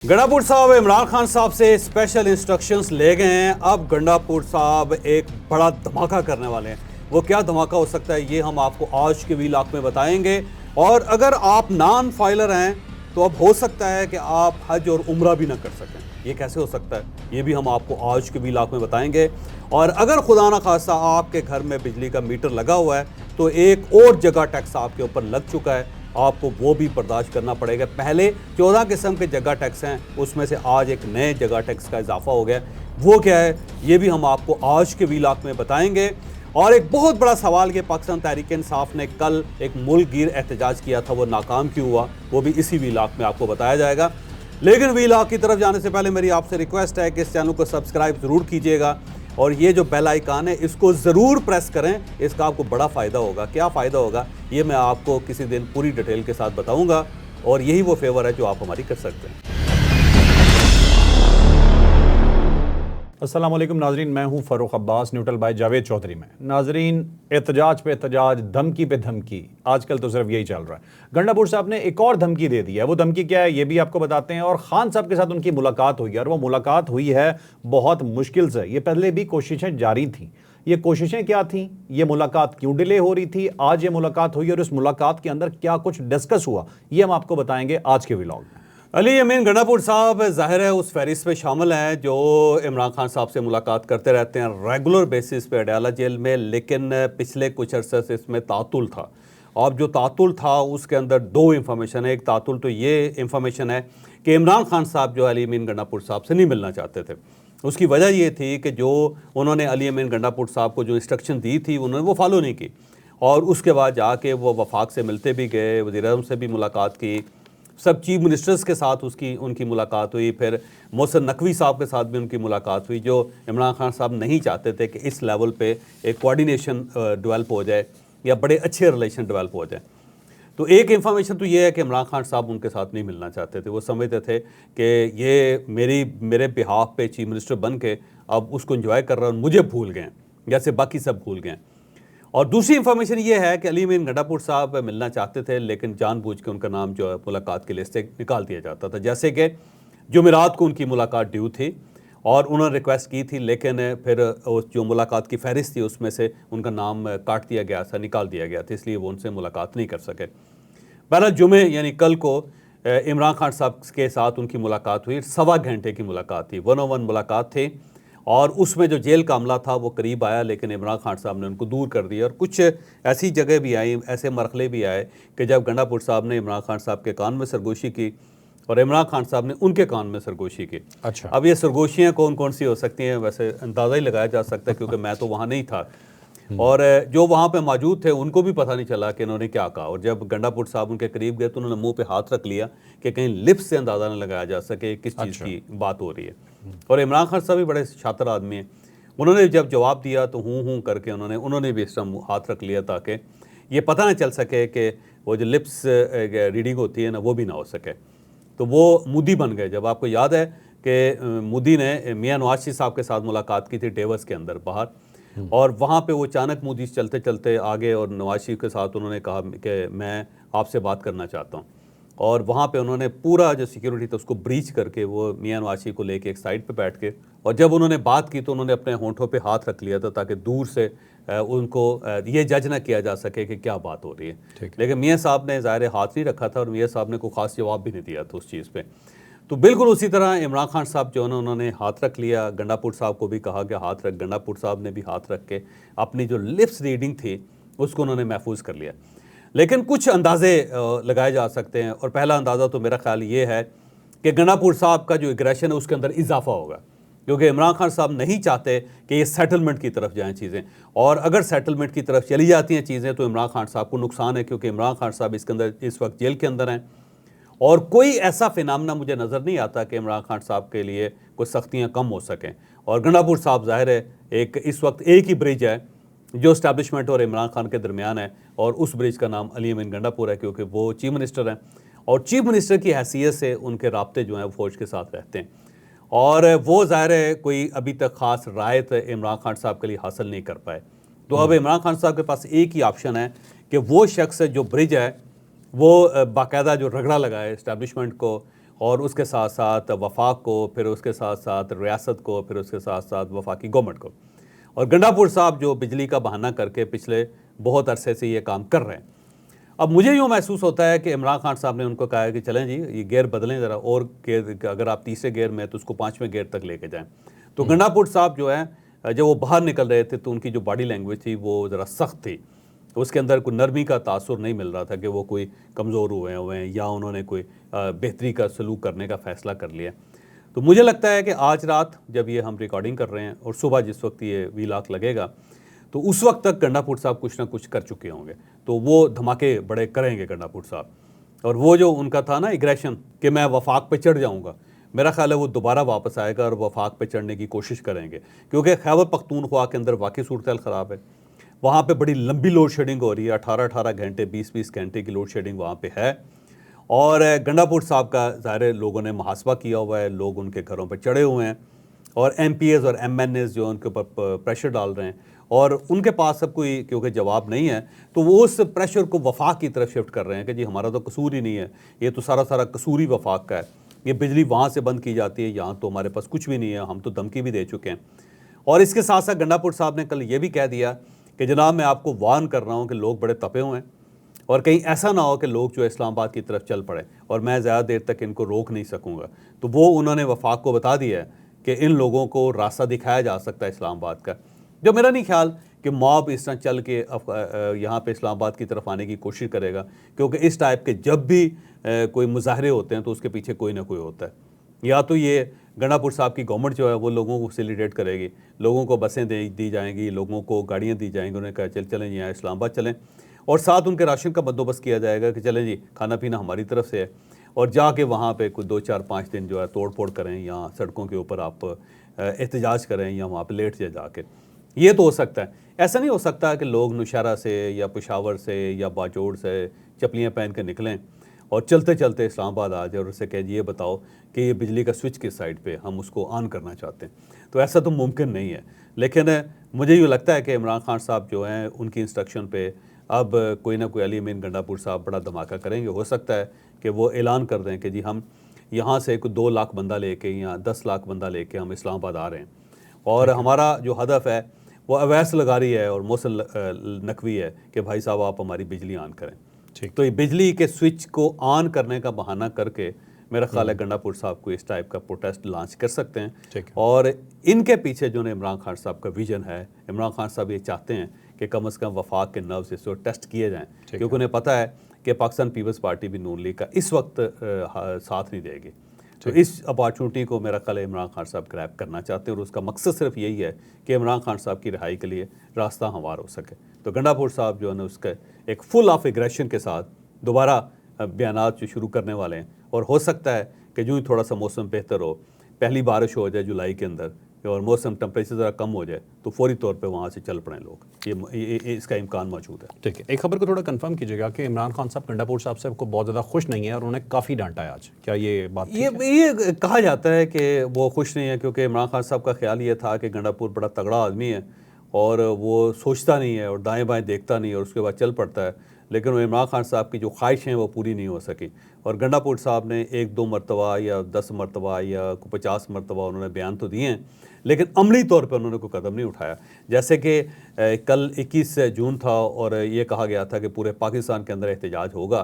गंडापुर साहब इमरान खान साहब से स्पेशल इंस्ट्रक्शंस ले गए हैं। अब गंडापुर साहब एक बड़ा धमाका करने वाले हैं। वो क्या धमाका हो सकता है ये हम आपको आज के व्लॉग में बताएंगे। और अगर आप नॉन फाइलर हैं तो अब हो सकता है कि आप हज और उम्रा भी ना कर सकें। ये कैसे हो सकता है ये भी हम आपको आज के व्लॉग में बताएंगे। और अगर खुदा ना खास्ता आपके घर में बिजली का मीटर लगा हुआ है तो एक और जगह टैक्स आपके ऊपर लग चुका है, आपको वो भी बर्दाश्त करना पड़ेगा। पहले 14 किस्म के जगह टैक्स हैं, उसमें से आज एक नए जगह टैक्स का इजाफा हो गया। वो क्या है ये भी हम आपको आज के व्लॉग में बताएंगे। और एक बहुत बड़ा सवाल कि पाकिस्तान तहरीक इंसाफ ने कल एक मुल्क गिर एहतजाज किया था, वो नाकाम क्यों हुआ, वो भी इसी व्लॉग में आपको बताया जाएगा। लेकिन व्लॉग की तरफ जाने से पहले मेरी आपसे रिक्वेस्ट है कि इस चैनल को सब्सक्राइब ज़रूर कीजिएगा और ये जो बेल आइकन है इसको ज़रूर प्रेस करें, इसका आपको बड़ा फ़ायदा होगा। क्या फ़ायदा होगा ये मैं आपको किसी दिन पूरी डिटेल के साथ बताऊंगा और यही वो फेवर है जो आप हमारी कर सकते हैं। अस्सलाम वालेकुम नाजरीन, मैं हूं फ़ारूक अब्बास, न्यूट्रल बाय जावेद चौधरी में। नाजरीन, एहतजाज पे एहतजाज, धमकी पे धमकी, आजकल तो सिर्फ यही चल रहा है। गंडापुर साहब ने एक और धमकी दे दी है। वो धमकी क्या है ये भी आपको बताते हैं। और खान साहब के साथ उनकी मुलाकात हुई है और वो मुलाकात हुई है बहुत मुश्किल से। ये पहले भी कोशिशें जारी थी। ये कोशिशें क्या थी, ये मुलाकात क्यों डिले हो रही थी, आज ये मुलाकात हुई और इस मुलाकात के अंदर क्या कुछ डिस्कस हुआ, ये हम आपको बताएंगे आज के व्लॉग में। अली अमीन गंडापुर साहब ज़ाहिर है उस फहरिस्त में शामिल हैं जो इमरान खान साहब से मुलाकात करते रहते हैं रेगुलर बेसिस पे अडयाला जेल में। लेकिन पिछले कुछ अरसे से इसमें तातुल था। अब जो तातुल था उसके अंदर दो इंफॉर्मेशन है। एक तातुल तो ये इंफॉर्मेशन है कि इमरान खान साहब जो अली अमीन गंडापुर साहब से नहीं मिलना चाहते थे। उसकी वजह ये थी कि जो उन्होंने अली अमीन गंडापुर साहब को जो इंस्ट्रक्शन दी थी उन्होंने वो फॉलो नहीं की। और उसके बाद जाके वो वफाक से मिलते भी गए, वज़ीर-ए-आज़म से भी मुलाकात की, सब चीफ मिनिस्टर्स के साथ उनकी मुलाकात हुई, फिर मोहसिन नकवी साहब के साथ भी उनकी मुलाकात हुई। जो इमरान खान साहब नहीं चाहते थे कि इस लेवल पे एक कोऑर्डिनेशन डेवलप हो जाए या बड़े अच्छे रिलेशन डेवलप हो जाए। तो एक इंफॉर्मेशन तो ये है कि इमरान खान साहब उनके साथ नहीं मिलना चाहते थे। वो समझते थे कि ये मेरे बिहाफ पे चीफ मिनिस्टर बन के अब उसको एंजॉय कर रहा है और मुझे भूल गए जैसे बाकी सब भूल गए। और दूसरी इंफॉर्मेशन ये है कि अली अमीन गंडापुर साहब मिलना चाहते थे लेकिन जानबूझ के उनका नाम जो है मुलाकात की लिस्ट से निकाल दिया जाता था। जैसे कि जुमेरात को उनकी मुलाकात ड्यू थी और उन्होंने रिक्वेस्ट की थी, लेकिन फिर उस जो मुलाकात की फहरिस्त थी उसमें से उनका नाम काट दिया गया था, निकाल दिया गया था, इसलिए वो उनसे मुलाकात नहीं कर सके। बहरहाल जुमे यानी कल को इमरान खान साहब के साथ उनकी मुलाकात हुई। 1.25 घंटे की मुलाकात थी, 1-on-1 मुलाकात थी। और उसमें जो जेल का अमला था वो करीब आया लेकिन इमरान खान साहब ने उनको दूर कर दिया। और कुछ ऐसी जगह भी आई, ऐसे मरखले भी आए कि जब गंडापुर साहब ने इमरान खान साहब के कान में सरगोशी की और इमरान खान साहब ने उनके कान में सरगोशी की। अच्छा, अब ये सरगोशियाँ कौन कौन सी हो सकती हैं वैसे अंदाज़ा ही लगाया जा सकता है क्योंकि मैं तो वहाँ नहीं था और जो वहाँ पे मौजूद थे उनको भी पता नहीं चला कि इन्होंने क्या कहा। और जब गंडापुर साहब उनके करीब गए तो उन्होंने मुंह पे हाथ रख लिया कि कहीं लिप्स से अंदाज़ा न लगाया जा सके किस चीज़ की बात हो रही है। और इमरान खान साहब भी बड़े शातिर आदमी हैं। उन्होंने जब जवाब दिया तो हूँ करके उन्होंने भी इस तरह हाथ रख लिया ताकि ये पता ना चल सके कि वो जो लिप्स रीडिंग होती है ना वो भी ना हो सके। तो वो मोदी बन गए। जब आपको याद है कि मोदी ने मियां नवाज शरीफ साहब के साथ मुलाकात की थी डेवस के अंदर बाहर, और वहाँ पे वो अचानक मोदी चलते चलते आगे और नवाज शरीफ के साथ उन्होंने कहा कि मैं आपसे बात करना चाहता हूँ। और वहाँ पे उन्होंने पूरा जो सिक्योरिटी था उसको ब्रीच करके वो मियां नवाज शरीफ को लेके एक साइड पे बैठ के और जब उन्होंने बात की तो उन्होंने अपने होंठों पे हाथ रख लिया था ताकि दूर से उनको ये जज ना किया जा सके कि क्या बात हो रही है। लेकिन मियां साहब ने ज़ाहिर हाथ नहीं रखा था और मियां साहब ने कोई ख़ास जवाब भी नहीं दिया था उस चीज़ पे। तो बिल्कुल उसी तरह इमरान खान साहब जो है ना उन्होंने हाथ रख लिया। गंडापुर साहब को भी कहा कि हाथ रख, गंडापुर साहब ने भी हाथ रख के अपनी जो लिप्स रीडिंग थी उसको उन्होंने महफूज कर लिया। लेकिन कुछ अंदाज़े लगाए जा सकते हैं और पहला अंदाज़ा तो मेरा ख्याल ये है कि गंडापुर साहब का जो एग्रेशन है उसके अंदर इजाफा होगा क्योंकि इमरान खान साहब नहीं चाहते कि ये सेटलमेंट की तरफ जाएं चीज़ें। और अगर सेटलमेंट की तरफ चली जाती हैं चीज़ें तो इमरान खान साहब को नुकसान है क्योंकि इमरान खान साहब इसके अंदर इस वक्त जेल के अंदर हैं और कोई ऐसा फिनामिना मुझे नज़र नहीं आता कि इमरान खान साहब के लिए कोई सख्तियाँ कम हो सकें। और गंडापुर साहब ज़ाहिर है एक इस वक्त एक ही ब्रिज है जो इस्टेब्लिशमेंट और इमरान खान के दरमियान है और उस ब्रिज का नाम अली अमीन गंडापुर है क्योंकि वो चीफ मिनिस्टर हैं और चीफ मिनिस्टर की हैसियत से उनके राब्ते जो हैं वो फ़ौज के साथ रहते हैं। और वो ज़ाहिर है कोई अभी तक ख़ास रायत इमरान खान साहब के लिए हासिल नहीं कर पाए। तो अब इमरान खान साहब के पास एक ही ऑप्शन है कि वो शख्स जो ब्रिज है वो बाकायदा जो रगड़ा लगाए इस्टेब्लिशमेंट को और उसके साथ साथ वफाक को, फिर उसके साथ साथ रियासत को, फिर उसके साथ साथ वफाकी गवर्नमेंट को। और गंडापुर साहब जो बिजली का बहाना करके पिछले बहुत अरसे से ये काम कर रहे हैं। अब मुझे यूँ महसूस होता है कि इमरान खान साहब ने उनको कहा है कि चलें जी ये गियर बदलें ज़रा, और गियर अगर आप तीसरे गियर में तो उसको 5वें गियर तक लेके जाएं। तो गंडापुर साहब जो है जब वो बाहर निकल रहे थे तो उनकी जो बॉडी लैंग्वेज थी वो ज़रा सख्त थी, उसके अंदर कोई नरमी का तासुर नहीं मिल रहा था कि वो कोई कमज़ोर हुए हैं या उन्होंने कोई बेहतरी का सलूक करने का फ़ैसला कर लिया। तो मुझे लगता है कि आज रात जब ये हम रिकॉर्डिंग कर रहे हैं और सुबह जिस वक्त ये वीलॉग लगेगा तो उस वक्त तक गंडापुर साहब कुछ ना कुछ कर चुके होंगे, तो वो धमाके बड़े करेंगे गंडापुर साहब। और वो जो उनका था ना एग्रेशन कि मैं वफाक पे चढ़ जाऊंगा, मेरा ख्याल है वो दोबारा वापस आएगा और वफाक पे चढ़ने की कोशिश करेंगे, क्योंकि खैबर पख्तूनख्वा के अंदर वाकई सूरत ख़राब है। वहाँ पे बड़ी लंबी लोड शेडिंग हो रही है, 18-18 घंटे 20-20 घंटे की लोड शेडिंग वहाँ पे है। और गंडापुर साहब का ज़ाहिर लोगों ने मुहासबा किया हुआ है, लोग उनके घरों पर चढ़े हुए हैं और MPs और MNAs जो उनके ऊपर प्रेशर डाल रहे हैं और उनके पास अब कोई क्योंकि जवाब नहीं है तो वो उस प्रेशर को वफाक की तरफ शिफ्ट कर रहे हैं कि जी हमारा तो कसूर ही नहीं है, ये तो सारा कसूर ही वफाक का है, ये बिजली वहाँ से बंद की जाती है, यहाँ तो हमारे पास कुछ भी नहीं है, हम तो धमकी भी दे चुके हैं। और इसके साथ साथ गंडापुर साहब ने कल ये भी कह दिया कि जनाब मैं आपको वार्न कर रहा हूँ कि लोग बड़े तपे हुए हैं और कहीं ऐसा ना हो कि लोग जो इस्लामाबाद की तरफ चल पड़े और मैं ज़्यादा देर तक इनको रोक नहीं सकूँगा। तो वो उन्होंने वफाक को बता दिया है कि इन लोगों को रास्ता दिखाया जा सकता है इस्लामाबाद का, जो मेरा नहीं ख्याल कि मॉब इस तरह चल के यहाँ पे इस्लामाबाद की तरफ आने की कोशिश करेगा, क्योंकि इस टाइप के जब भी कोई मुजाहरे होते हैं तो उसके पीछे कोई ना कोई होता है। या तो ये गंडापुर साहब की गवर्नमेंट जो है वो लोगों को फैसिलिटेट करेगी, लोगों को बसें दी जाएंगी, लोगों को गाड़ियाँ दी जाएंगी, उन्हें कहा चलें यहाँ इस्लामाबाद चलें, और साथ उनके राशन का बंदोबस्त किया जाएगा कि चलें जी खाना पीना हमारी तरफ से है, और जाके वहाँ पे कुछ 2-4-5 दिन जो है तोड़ फोड़ करें या सड़कों के ऊपर आप एहतजाज करें या वहाँ पे लेट जाए जाके। ये तो हो सकता है। ऐसा नहीं हो सकता कि लोग नौशहरा से या पेशावर से या बाजोड़ से चपलियाँ पहन के निकलें और चलते चलते इस्लामाबाद आ जाए और उससे कहे ये बताओ कि ये बिजली का स्विच किस साइड पे हम उसको ऑन करना चाहते हैं। तो ऐसा तो मुमकिन नहीं है। लेकिन मुझे यूँ लगता है कि इमरान खान साहब जो हैं उनकी इंस्ट्रक्शन पे अब कोई ना कोई अली अमीन गंडापुर साहब बड़ा धमाका करेंगे। हो सकता है कि वो ऐलान कर दें कि जी हम यहाँ से कोई 2 लाख बंदा लेके या 10 लाख बंदा लेके हम इस्लामाबाद आ रहे हैं और हमारा जो हदफ है वो अवैस लगारी है और मौसल नकवी है कि भाई साहब आप हमारी बिजली ऑन करें। तो ये बिजली के स्विच को ऑन करने का बहाना करके मेरा ख्याल है गंडापुर साहब को इस टाइप का प्रोटेस्ट लॉन्च कर सकते हैं। और इनके पीछे जो इमरान खान साहब का विजन है, इमरान खान साहब ये चाहते हैं कि कम से कम वफाक के नर्व्स इसको टेस्ट किए जाएँ, क्योंकि उन्हें पता है कि पाकिस्तान पीपल्स पार्टी भी नून लीग का इस वक्त साथ नहीं देगी। तो इस अपॉर्चुनिटी को मेरा ख्याल है इमरान खान साहब ग्रैब करना चाहते हैं और उसका मकसद सिर्फ यही है कि इमरान खान साहब की रिहाई के लिए रास्ता हमवार हो सके। तो गंडापुर साहब जो है ना उसके एक फुल ऑफ एग्रेशन के साथ दोबारा बयानात जो शुरू करने वाले हैं, और हो सकता है कि जो ही थोड़ा सा मौसम बेहतर हो, पहली बारिश हो जाए जुलाई के अंदर और मौसम टेम्परेचर ज़रा कम हो जाए तो फौरी तौर पे वहाँ से चल पड़े लोग, ये इसका इम्कान मौजूद है। ठीक है, एक खबर को थोड़ा कंफर्म कीजिएगा कि इमरान खान साहब गंडापुर साहब से को बहुत ज़्यादा खुश नहीं है और उन्हें काफ़ी डांटा है आज, क्या ये बात ये कहा जाता है कि वो खुश नहीं है, क्योंकि इमरान खान साहब का ख्याल ये था कि गंडापुर बड़ा तगड़ा आदमी है और वो सोचता नहीं है और दाएँ बाएँ देखता नहीं और उसके बाद चल पड़ता है, लेकिन वो इमरान खान साहब की जो ख्वाहिशें हैं वो पूरी नहीं हो सकी। और गंडापुर साहब ने 1-2 मरतबा या 10 मरतबा या 50 मरतबा उन्होंने बयान तो दिए हैं, लेकिन अमली तौर पे उन्होंने कोई कदम नहीं उठाया। जैसे कि कल 21 जून था और ये कहा गया था कि पूरे पाकिस्तान के अंदर एहतजाज होगा।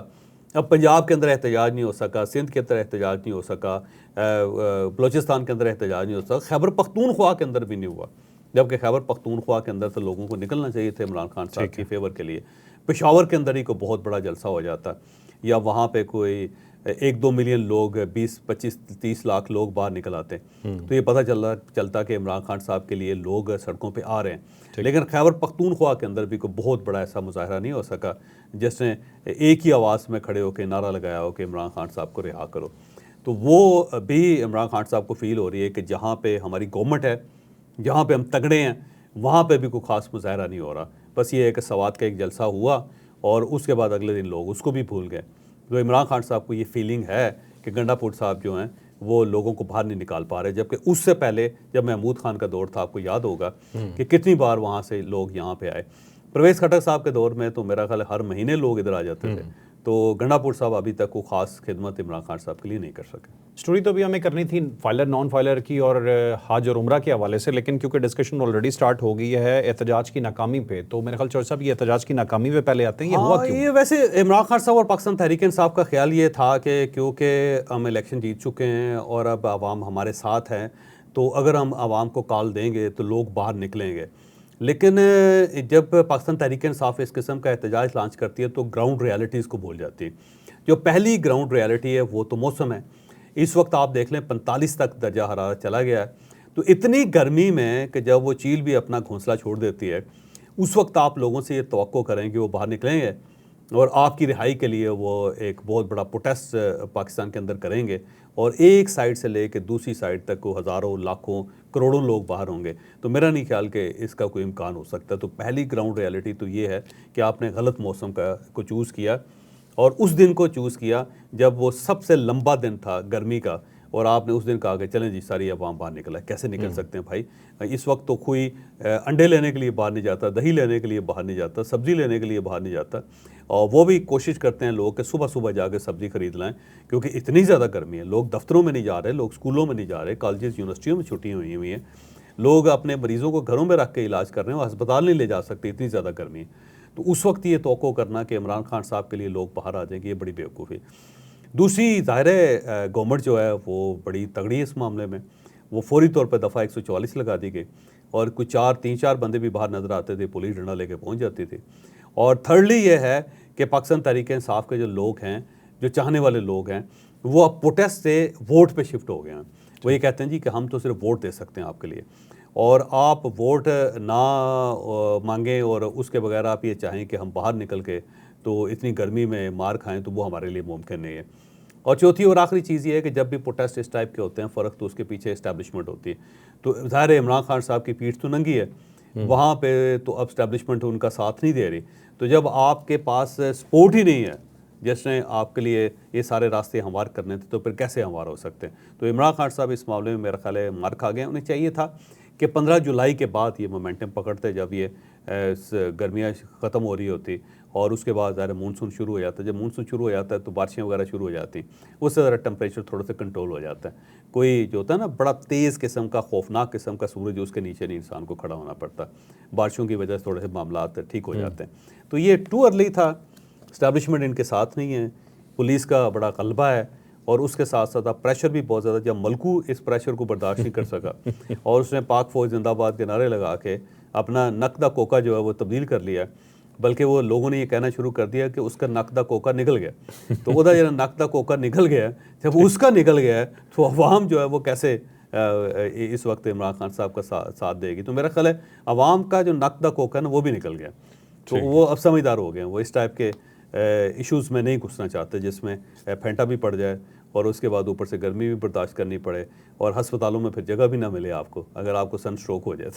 अब पंजाब के अंदर एहतजाज नहीं हो सका, सिंध के अंदर एहतजाज नहीं हो सका, बलोचिस्तान के अंदर एहतजाज नहीं हो सका, खैबर पख्तूनख्वा के अंदर भी नहीं हुआ, जबकि खैबर पख्तूनख्वा के अंदर तो लोगों को निकलना चाहिए थे इमरान खान साहब की फेवर के लिए। पेशावर के अंदर ही कोई बहुत बड़ा जलसा हो जाता या वहाँ पे कोई 1-2 मिलियन लोग 20-25-30 लाख लोग बाहर निकल आते, तो ये पता चलता कि इमरान खान साहब के लिए लोग सड़कों पे आ रहे हैं। लेकिन खैबर पख्तूनख्वा के अंदर भी कोई बहुत बड़ा ऐसा मुजाहरा नहीं हो सका जिसने एक ही आवाज़ में खड़े होकर नारा लगाया हो कि इमरान खान साहब को रिहा करो। तो वो भी इमरान खान साहब को फील हो रही है कि जहाँ पे हमारी गवर्नमेंट है, जहाँ पे हम तगड़े हैं, वहाँ पे भी कोई ख़ास मुजाहरा नहीं हो रहा। बस ये है कि सवात का एक जलसा हुआ और उसके बाद अगले दिन लोग उसको भी भूल गए। तो इमरान खान साहब को ये फीलिंग है कि गंडापुर साहब जो हैं वो लोगों को बाहर नहीं निकाल पा रहे, जबकि उससे पहले जब महमूद खान का दौर था, आपको याद होगा कि कितनी बार वहाँ से लोग यहाँ पे आए। परवेज़ खट्टर साहब के दौर में तो मेरा ख्याल हर महीने लोग इधर आ जाते थे। तो गंडापुर साहब अभी तक वो ख़ास खिदमत इमरान खान साहब के लिए नहीं कर सके। स्टोरी तो अभी हमें करनी थी फाइलर नॉन फाइलर की और हज और उम्रा के हवाले से, लेकिन क्योंकि डिस्कशन ऑलरेडी स्टार्ट हो गई है एहतजाज की नाकामी पे, तो मेरे ख्याल चौधरी साहब ये एहतजाज की नाकामी पे पहले आते हैं, ये हुआ क्यों? ये वैसे इमरान खान साहब और पाकिस्तान तहरीक इंसाफ का ख्याल ये था कि क्योंकि हम इलेक्शन जीत चुके हैं और अब आवाम हमारे साथ हैं, तो अगर हम आवाम को कॉल देंगे तो लोग बाहर निकलेंगे। लेकिन जब पाकिस्तान तहरीक इंसाफ इस किस्म का एहतजाज लॉन्च करती है तो ग्राउंड रियलिटीज़ को भूल जाती है। जो पहली ग्राउंड रियलिटी है वो तो मौसम है। इस वक्त आप देख लें 45 तक दर्जा हरारत चला गया है। तो इतनी गर्मी में कि जब वो चील भी अपना घोंसला छोड़ देती है, उस वक्त आप लोगों से ये तवक्को करें कि वो बाहर निकलेंगे और आपकी रिहाई के लिए वो एक बहुत बड़ा प्रोटेस्ट पाकिस्तान के अंदर करेंगे और एक साइड से लेकर दूसरी साइड तक को हज़ारों लाखों करोड़ों लोग बाहर होंगे। तो मेरा नहीं ख्याल कि इसका कोई इम्कान हो सकता है। तो पहली ग्राउंड रियलिटी तो ये है कि आपने गलत मौसम को चूज़ किया और उस दिन को चूज़ किया जब वो सबसे लंबा दिन था गर्मी का, और आपने उस दिन कहा कि चलें जी सारी अवाम बाहर निकला। कैसे निकल सकते हैं भाई? इस वक्त तो कोई अंडे लेने के लिए बाहर नहीं जाता, दही लेने के लिए बाहर नहीं जाता, सब्ज़ी लेने के लिए बाहर नहीं जाता, और वो भी कोशिश करते हैं लोग कि सुबह सुबह जाकर सब्ज़ी खरीद लाएं, क्योंकि इतनी ज़्यादा गर्मी है। लोग दफ्तरों में नहीं जा रहे, लोग स्कूलों में नहीं जा रहे, कॉलेजेस यूनिवर्सिटियों में छुट्टियाँ हुई हैं, लोग अपने मरीज़ों को घरों में रख के इलाज कर रहे हैं और अस्पताल नहीं ले जा सकते, इतनी ज़्यादा गर्मी है। तो उस वक्त ये तवक्को करना कि इमरान खान साहब के लिए लोग बाहर आ जाएंगे, ये बड़ी बेवकूफ़ी। दूसरी ज़ाहिर है गवर्नमेंट जो है वो बड़ी तगड़ी है इस मामले में। वो फौरी तौर पर दफ़ा 144 लगा दी गई और कुछ 3-4 बंदे भी बाहर नज़र आते थे, पुलिस डंडा लेके पहुंच जाती थी। और थर्डली ये है कि पाकिस्तान तहरीक इंसाफ के जो लोग हैं, जो चाहने वाले लोग हैं, वो अब प्रोटेस्ट से वोट पे शिफ्ट हो गए हैं। वो ये कहते हैं जी कि हम तो सिर्फ वोट दे सकते हैं आपके लिए, और आप वोट ना मांगें और उसके बगैर आप ये चाहें कि हम बाहर निकल के तो इतनी गर्मी में मार खाएं, तो वो हमारे लिए मुमकिन नहीं है। और चौथी और आखिरी चीज़ ये है कि जब भी प्रोटेस्ट इस टाइप के होते हैं फ़र्क, तो उसके पीछे इस्टेब्लिशमेंट होती है। तो ज़ाहिर है इमरान खान साहब की पीठ तो नंगी है, वहाँ पे तो अब इस्टेब्लिशमेंट उनका साथ नहीं दे रही। तो जब आपके पास सपोर्ट ही नहीं है जिसने आपके लिए ये सारे रास्ते हमवार करने थे, तो फिर कैसे हमवार हो सकते हैं? तो इमरान खान साहब इस मामले में मेरा ख्याल है मार खा गए। उन्हें चाहिए था कि 15 जुलाई के बाद ये मोमेंटम पकड़ते, जब ये गर्मियाँ ख़त्म हो रही होती और उसके बाद ज़्यादा मानसून शुरू हो जाता है। जब मानसून शुरू हो जाता है तो बारिशें वगैरह शुरू हो जाती हैं, उससे ज़रा टेम्परेचर थोड़ा सा कंट्रोल हो जाता है। कोई जो होता है ना बड़ा तेज़ किस्म का खौफनाक किस्म का सूरज, उसके नीचे नहीं इंसान को खड़ा होना पड़ता। बारिशों की वजह से थोड़े से मामला ठीक हो जाते हैं। तो ये टू अर्ली था, इस्टेब्लिशमेंट इनके साथ नहीं है, पुलिस का बड़ा गलबा है, और उसके साथ साथ अब प्रेशर भी बहुत ज़्यादा। जब मलकू इस प्रेशर को बर्दाश्त नहीं कर सका और उसने पाक फौज जिंदाबाद के नारे लगा के अपना नकदा कोका जो है वो तब्दील कर लिया, बल्कि वो लोगों ने ये कहना शुरू कर दिया कि उसका नकदा कोका निकल गया। तो वह जरा नकदा कोका निकल गया, जब उसका निकल गया तो अवाम जो है वो कैसे इस वक्त इमरान खान साहब का साथ देगी? तो मेरा ख्याल है अवाम का जो नकदा कोका ना वो भी निकल गया। तो वो अब समझदार हो गए, वो इस टाइप के इश्यूज़ में नहीं घुसना चाहते जिसमें फेंटा भी पड़ जाए और उसके बाद ऊपर से गर्मी भी बर्दाश्त करनी पड़े और हस्पतालों में फिर जगह भी ना मिले आपको, अगर आपको सन स्ट्रोक हो जाए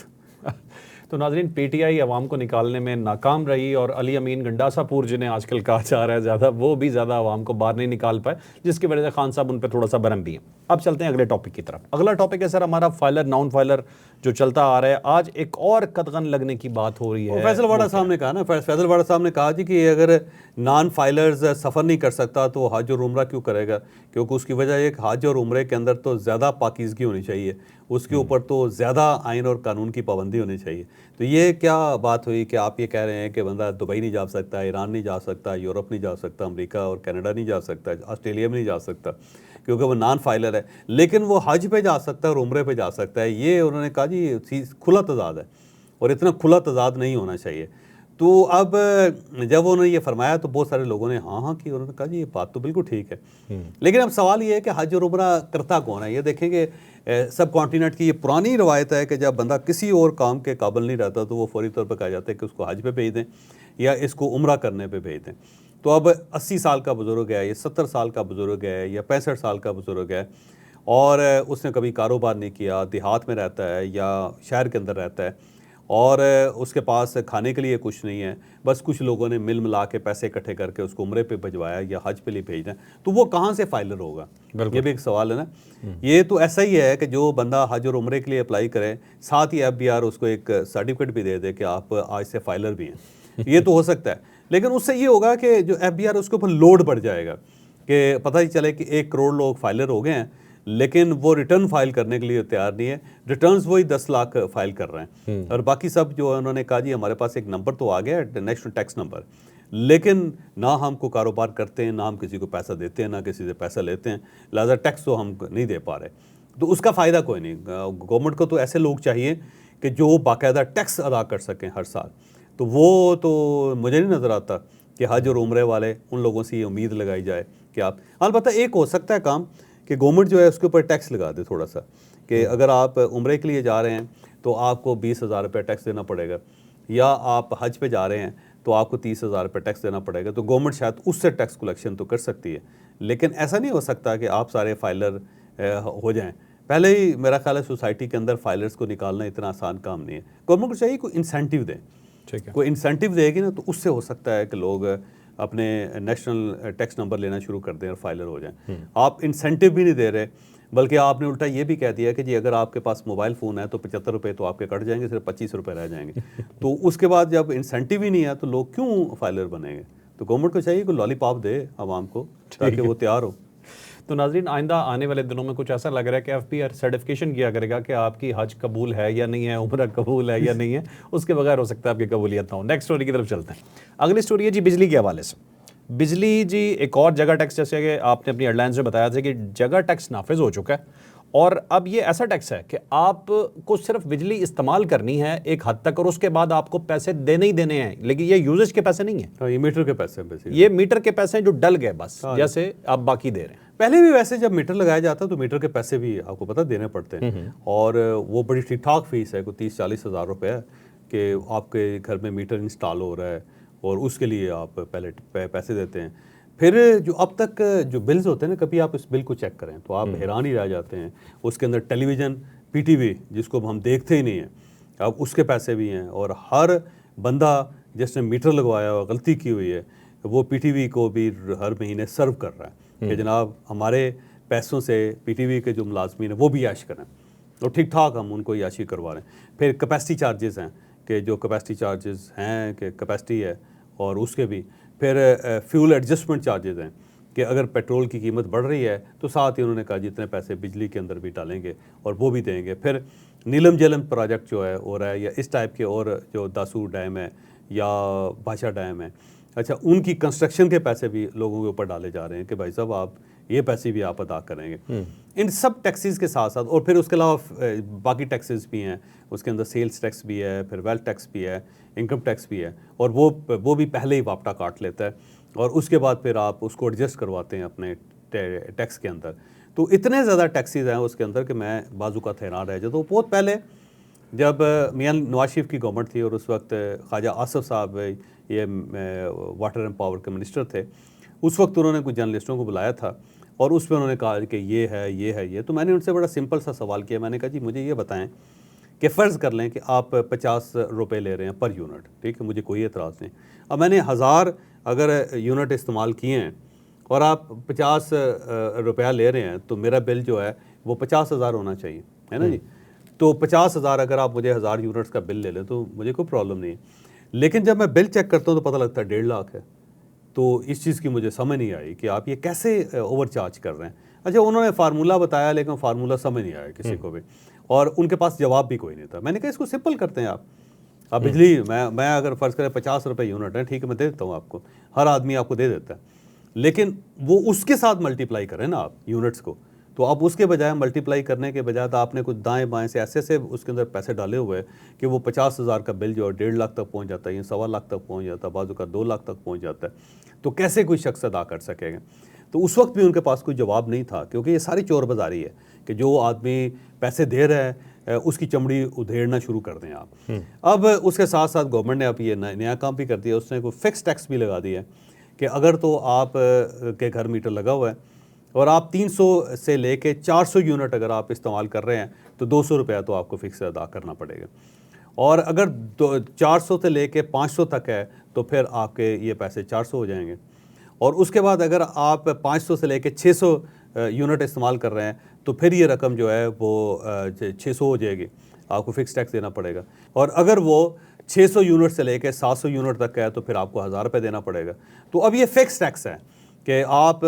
तो नाज़रीन, पीटीआई अवाम को निकालने में नाकाम रही और अली अमीन गंडासापुर जिन्हें आजकल कहा जा रहा है ज़्यादा, वो भी ज़्यादा अवाम को बाहर नहीं निकाल पाए, जिसकी वजह से खान साहब उन पर थोड़ा सा बरम भी हैं। अब चलते हैं अगले टॉपिक की तरफ। अगला टॉपिक है सर हमारा फाइलर नॉन फाइलर जो चलता आ रहा है। आज एक और कदगन लगने की बात हो रही है। फैसल वाड़ा साहब ने कहा ना, फैसल वाड़ा साहब ने कहा जी कि अगर नॉन फाइलर्स सफ़र नहीं कर सकता तो हज और उम्रा क्यों करेगा? क्योंकि उसकी वजह एक हज और उम्रे के अंदर तो ज़्यादा पाकीज़गी होनी चाहिए, उसके ऊपर तो ज़्यादा आइन और कानून की पाबंदी होनी चाहिए। तो ये क्या बात हुई कि आप ये कह रहे हैं कि बंदा दुबई नहीं जा सकता, ईरान नहीं जा सकता, यूरोप नहीं जा सकता, अमेरिका और कनाडा नहीं जा सकता, ऑस्ट्रेलिया में नहीं जा सकता क्योंकि वो नॉन फाइलर है, लेकिन वो हज पे जा सकता है और उम्रे पे जा सकता है। ये उन्होंने कहा जी खुला तजाद है और इतना खुला तजाद नहीं होना चाहिए। तो अब जब उन्होंने ये फरमाया तो बहुत सारे लोगों ने हाँ की, उन्होंने कहा जी ये बात तो बिल्कुल ठीक है। लेकिन अब सवाल ये है कि हज और उम्रा करता कौन है? ये देखेंगे सब कॉन्टिनेंट की ये पुरानी रवायत है कि जब बंदा किसी और काम के काबिल नहीं रहता तो वो फौरी तौर पर कहा जाता है कि उसको हज पे भेज दें या इसको उम्रा करने पे भेज दें। तो अब 80 साल का बुज़ुर्ग है या 70 साल का बुज़ुर्ग है या 65 साल का बुज़ुर्ग है और उसने कभी कारोबार नहीं किया, देहात में रहता है या शहर के अंदर रहता है और उसके पास खाने के लिए कुछ नहीं है, बस कुछ लोगों ने मिल मिला के पैसे इकट्ठे करके उसको उम्रे पे भिजवाया या हज पे लिए भेजना, तो वो कहाँ से फाइलर होगा? ये भी एक सवाल है ना। ये तो ऐसा ही है कि जो बंदा हज और उम्रे के लिए अप्लाई करे, साथ ही FBR उसको एक सर्टिफिकेट भी दे दे कि आप आज से फाइलर भी हैं। ये तो हो सकता है, लेकिन उससे ये होगा कि जो FBR उसके ऊपर लोड बढ़ जाएगा कि पता ही चले कि 1 करोड़ लोग फाइलर हो गए हैं, लेकिन वो रिटर्न फाइल करने के लिए तैयार नहीं है। रिटर्न्स वही 10 लाख फाइल कर रहे हैं और बाकी सब जो है उन्होंने कहा जी हमारे पास एक नंबर तो आ गया है, नेशनल टैक्स नंबर, लेकिन ना हमको कारोबार करते हैं, ना हम किसी को पैसा देते हैं, ना किसी से पैसा लेते हैं, लिहाजा टैक्स तो हम नहीं दे पा रहे। तो उसका फ़ायदा कोई नहीं। गवर्नमेंट को तो ऐसे लोग चाहिए कि जो बाकायदा टैक्स अदा कर सकें हर साल। तो वो तो मुझे नहीं नज़र आता कि हज और उम्रे वाले उन लोगों से ये उम्मीद लगाई जाए कि आप, अलबत्ता एक हो सकता है काम कि गवर्नमेंट जो है उसके ऊपर टैक्स लगा दे थोड़ा सा, कि अगर आप उम्रे के लिए जा रहे हैं तो आपको 20,000 रुपये टैक्स देना पड़ेगा, या आप हज पे जा रहे हैं तो आपको 30,000 रुपये टैक्स देना पड़ेगा। तो गवर्नमेंट शायद उससे टैक्स कलेक्शन तो कर सकती है, लेकिन ऐसा नहीं हो सकता कि आप सारे फाइलर हो जाएं। पहले ही मेरा ख्याल है सोसाइटी के अंदर फाइलर्स को निकालना इतना आसान काम नहीं है। गवर्नमेंट को चाहिए कोई इंसेंटिव दें, ठीक है, कोई इंसेंटिव देगी ना तो उससे हो सकता है कि लोग अपने नेशनल टैक्स नंबर लेना शुरू कर दें और फाइलर हो जाएं। आप इंसेंटिव भी नहीं दे रहे, बल्कि आपने उल्टा ये भी कह दिया कि जी अगर आपके पास मोबाइल फ़ोन है तो 75 रुपये तो आपके कट जाएंगे, सिर्फ 25 रुपये रह जाएंगे। तो उसके बाद जब इंसेंटिव ही नहीं है तो लोग क्यों फाइलर बनेंगे? तो गवर्नमेंट को चाहिए कि लॉलीपॉप दे आवाम को ताकि वो तैयार हो। तो नाज़रीन, आइंदा आने वाले दिनों में कुछ ऐसा लग रहा है कि FBR सर्टिफिकेशन किया करेगा कि आपकी हज कबूल है या नहीं है, उम्र कबूल है या नहीं है, उसके बगैर हो सकता है आपकी कबूलियत ना हो। नेक्स्ट स्टोरी की तरफ चलते हैं। अगली स्टोरी है जी बिजली के हवाले से। बिजली जी एक और जगह टैक्स, जैसे कि आपने अपनी हेडलाइंस में बताया था कि जगह टैक्स नाफिज हो चुका है और अब ये ऐसा टैक्स है कि आपको सिर्फ बिजली इस्तेमाल करनी है एक हद तक और उसके बाद आपको पैसे देने ही देने हैं, लेकिन ये यूजेज के पैसे नहीं है। हाँ, ये मीटर के पैसे हैं बेसिकली। ये मीटर के पैसे हैं जो डल गए बस, जैसे आप बाकी दे रहे हैं। पहले भी वैसे जब मीटर लगाया जाता है तो मीटर के पैसे भी आपको पता देने पड़ते हैं, और वो बड़ी ठीक ठाक फीस है, कोई 30-40 हज़ार रुपये है कि आपके घर में मीटर इंस्टॉल हो रहा है और उसके लिए आप पहले पैसे देते हैं। फिर जो अब तक जो बिल्स होते हैं ना, कभी आप इस बिल को चेक करें तो आप हैरान ही रह जाते हैं। उसके अंदर टेलीविज़न PTV जिसको हम देखते ही नहीं हैं, अब उसके पैसे भी हैं, और हर बंदा जिसने मीटर लगवाया और गलती की हुई है वो PTV को भी हर महीने सर्व कर रहा है कि जनाब हमारे पैसों से PTV के जो मुलाजमीन हैं वो भी याश करें, और ठीक ठाक हम उनको याशी करवा रहे हैं। फिर कैपेसिटी चार्जेस हैं कि जो कैपेसिटी चार्जेस हैं कि कैपेसिटी है और उसके भी, फिर फ्यूल एडजस्टमेंट चार्जेस हैं कि अगर पेट्रोल की कीमत बढ़ रही है तो साथ ही उन्होंने कहा जितने पैसे बिजली के अंदर भी डालेंगे और वो भी देंगे। फिर नीलम जलम प्रोजेक्ट जो है हो रहा है, या इस टाइप के, और जो दासूर डैम है या भाषा डैम है, अच्छा उनकी कंस्ट्रक्शन के पैसे भी लोगों के ऊपर डाले जा रहे हैं कि भाई साहब आप ये पैसे भी आप अदा करेंगे। इन सब टैक्सेस के साथ साथ, और फिर उसके अलावा बाकी टैक्सेस भी हैं, उसके अंदर सेल्स टैक्स भी है, फिर वेल्थ टैक्स भी है, इनकम टैक्स भी है, और वो भी पहले ही वापटा काट लेता है और उसके बाद फिर आप उसको एडजस्ट करवाते हैं अपने टैक्स के अंदर। तो इतने ज़्यादा टैक्सेस हैं उसके अंदर कि मैं बाजू का हैरान रह जाता हूँ। बहुत पहले जब मियां नवाज शरीफ की गवर्नमेंट थी और उस वक्त ख्वाजा आसिफ साहब ये वाटर एंड पावर के मिनिस्टर थे, उस वक्त उन्होंने कुछ जर्नलिस्टों को बुलाया था और उस पर उन्होंने कहा कि ये है ये है ये। तो मैंने उनसे बड़ा सिंपल सा सवाल किया, मैंने कहा जी मुझे ये बताएं कि फ़र्ज़ कर लें कि आप 50 रुपये ले रहे हैं पर यूनिट, ठीक है, मुझे कोई एतराज़ नहीं। अब मैंने 1000 अगर यूनिट इस्तेमाल किए हैं और आप 50 रुपया ले रहे हैं तो मेरा बिल जो है वो 50,000 होना चाहिए, है ना जी। तो 50,000 अगर आप मुझे 1000 यूनिट्स का बिल ले लें तो मुझे कोई प्रॉब्लम नहीं है। लेकिन जब मैं बिल चेक करता हूँ तो पता लगता है 1.5 लाख है। तो इस चीज़ की मुझे समझ नहीं आई कि आप ये कैसे ओवर चार्ज कर रहे हैं। अच्छा उन्होंने फार्मूला बताया लेकिन फार्मूला समझ नहीं आया किसी को भी, और उनके पास जवाब भी कोई नहीं था। मैंने कहा इसको सिंपल करते हैं आप बिजली, मैं अगर फ़र्ज़ करें 50 रुपये यूनिट है, ठीक है, मैं दे देता हूँ आपको, हर आदमी आपको दे देता है, लेकिन वो उसके साथ मल्टीप्लाई करें ना आप यूनिट्स को। तो अब उसके बजाय मल्टीप्लाई करने के बजाय तो आपने कुछ दाएं बाएं से ऐसे उसके अंदर पैसे डाले हुए हैं कि वो 50,000 का बिल जो है 1.5 लाख तक पहुंच जाता है, या 1.25 लाख तक पहुंच जाता है, बाजू का 2 लाख तक पहुंच जाता है। तो कैसे कोई शख्स अदा कर सकेगा? तो उस वक्त भी उनके पास कोई जवाब नहीं था, क्योंकि ये सारी चोर बाजारी है कि जो आदमी पैसे दे रहा है उसकी चमड़ी उधेड़ना शुरू कर दें आप। अब उसके साथ साथ गवर्नमेंट ने अब ये नया काम भी कर दिया, उसने कोई फिक्स टैक्स भी लगा दिया कि अगर तो आप के घर मीटर लगा हुआ है और आप 300 से लेके 400 यूनिट अगर आप इस्तेमाल कर रहे हैं तो 200 रुपया तो आपको फिक्स अदा करना पड़ेगा, और अगर 400 से लेके 500 तक है तो फिर आपके ये पैसे 400 हो जाएंगे, और उसके बाद अगर आप 500 से लेके 600 यूनिट इस्तेमाल कर रहे हैं तो फिर ये रकम जो है वो 600 हो जाएगी, आपको फिक्स टैक्स देना पड़ेगा। और अगर वो 600 यूनिट से लेकर 700 यूनिट तक है तो फिर आपको 1000 रुपये देना पड़ेगा। तो अब ये फिक्स टैक्स है कि आप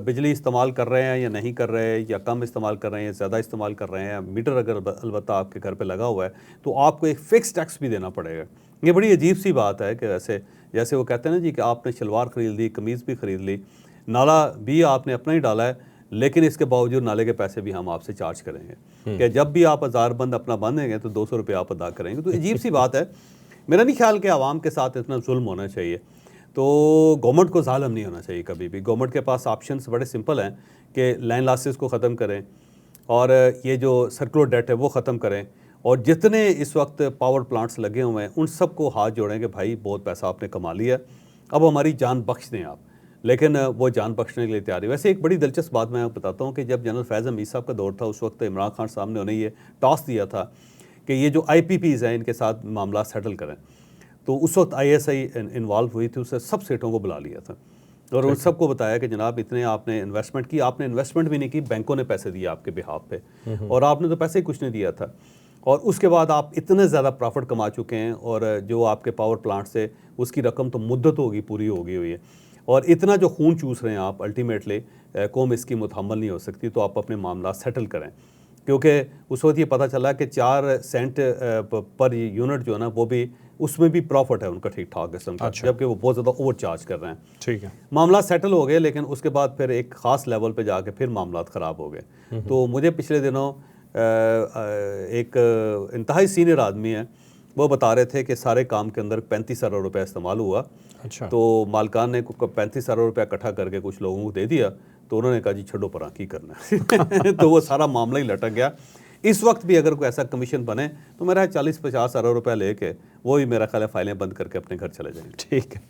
बिजली इस्तेमाल कर रहे हैं या नहीं कर रहे हैं, या कम इस्तेमाल कर रहे हैं या ज़्यादा इस्तेमाल कर रहे हैं, मीटर अगर अलबत्ता आपके घर पे लगा हुआ है तो आपको एक फ़िक्स टैक्स भी देना पड़ेगा। ये बड़ी अजीब सी बात है कि वैसे जैसे वो कहते हैं ना जी कि आपने शलवार ख़रीद ली, कमीज़ भी ख़रीद ली, नाला भी आपने अपना ही डाला है, लेकिन इसके बावजूद नाले के पैसे भी हम आपसे चार्ज करेंगे कि जब भी आप हज़ार बंद अपना बांधेंगे तो 200 रुपये आप अदा करेंगे। तो अजीब सी बात है। मेरा नहीं ख्याल कि आवाम के साथ इतना जुल्म होना चाहिए। तो गवर्नमेंट को ज़ालिम नहीं होना चाहिए कभी भी। गवर्नमेंट के पास ऑप्शंस बड़े सिंपल हैं कि लैंड लॉसेस को ख़त्म करें और ये जो सर्कुलर डेट है वो ख़त्म करें, और जितने इस वक्त पावर प्लांट्स लगे हुए हैं उन सबको हाथ जोड़ें कि भाई बहुत पैसा आपने कमा लिया, अब हमारी जान बख्श दें आप। लेकिन वो जान बख्शने के लिए तैयार है। वैसे एक बड़ी दिलचस्प बात मैं आपको बताता हूँ कि जब जनरल फैज़ हमीद साहब का दौर था उस वक्त इमरान खान साहब ने उन्हें ये टॉस दिया था कि ये जो IPPs हैं इनके साथ मामला सेटल करें। तो उस वक्त ISI इन्वॉल्व हुई थी, उससे सब सेठों को बुला लिया था और उन सबको बताया कि जनाब इतने आपने इन्वेस्टमेंट की, आपने इन्वेस्टमेंट भी नहीं की, बैंकों ने पैसे दिए आपके बिहाफ पे और आपने तो पैसे ही कुछ नहीं दिया था, और उसके बाद आप इतने ज़्यादा प्रॉफिट कमा चुके हैं और जो आपके पावर प्लांट से उसकी रकम तो मुद्दत होगी पूरी होगी हुई है, और इतना जो खून चूस रहे हैं आप, अल्टीमेटली कौम इसकी मुतहम्मल नहीं हो सकती। तो आप अपने मामला सेटल करें, क्योंकि उस वक्त ये पता चला कि 4 सेंट पर यूनिट जो है ना वो भी, उसमें भी प्रॉफिट है उनका ठीक ठाक किस्म का, जबकि वो बहुत ज़्यादा ओवर चार्ज कर रहे हैं। ठीक है, मामला सेटल हो गए, लेकिन उसके बाद फिर एक ख़ास लेवल पे जाके फिर मामला ख़राब हो गए। तो मुझे पिछले दिनों एक इंतहाई सीनियर आदमी है, वो बता रहे थे कि सारे काम के अंदर 35 अरब रुपये इस्तेमाल हुआ। अच्छा। तो मालकान ने 35 अरब रुपया इकट्ठा करके कुछ लोगों को दे दिया, तो उन्होंने कहा जी छोड़ो परा की करना है तो वो सारा मामला ही लटक गया। इस वक्त भी अगर कोई ऐसा कमीशन बने तो मेरा 40-50 अरब रुपया लेके वो भी मेरा ख्याल है फाइलें बंद करके अपने घर चले जाएंगे। ठीक है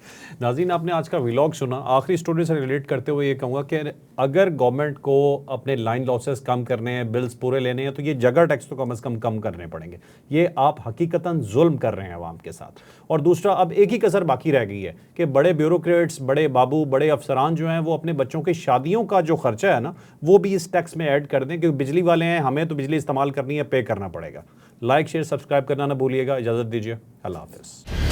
नाज़रीन, आपने आज का व्लॉग सुना। आखिरी स्टोरी से रिलेट करते हुए ये कहूँगा कि अगर गवर्नमेंट को अपने लाइन लॉसेस कम करने हैं, बिल्स पूरे लेने हैं, तो ये जगह टैक्स तो कम से कम करने पड़ेंगे। ये आप हकीकतन जुल्म कर रहे हैं अवाम के साथ। और दूसरा, अब एक ही कसर बाकी रह गई है कि बड़े ब्यूरोक्रेट्स, बड़े बाबू, बड़े अफसरान जो हैं वो अपने बच्चों की शादियों का जो खर्चा है ना वो भी इस टैक्स में ऐड कर दें, क्योंकि बिजली वाले हैं, हमें तो बिजली इस्तेमाल करनी है, पे करना पड़ेगा। लाइक शेयर सब्सक्राइब करना ना भूलिएगा। इजाज़त दीजिए, अल्लाह हाफ़िज़।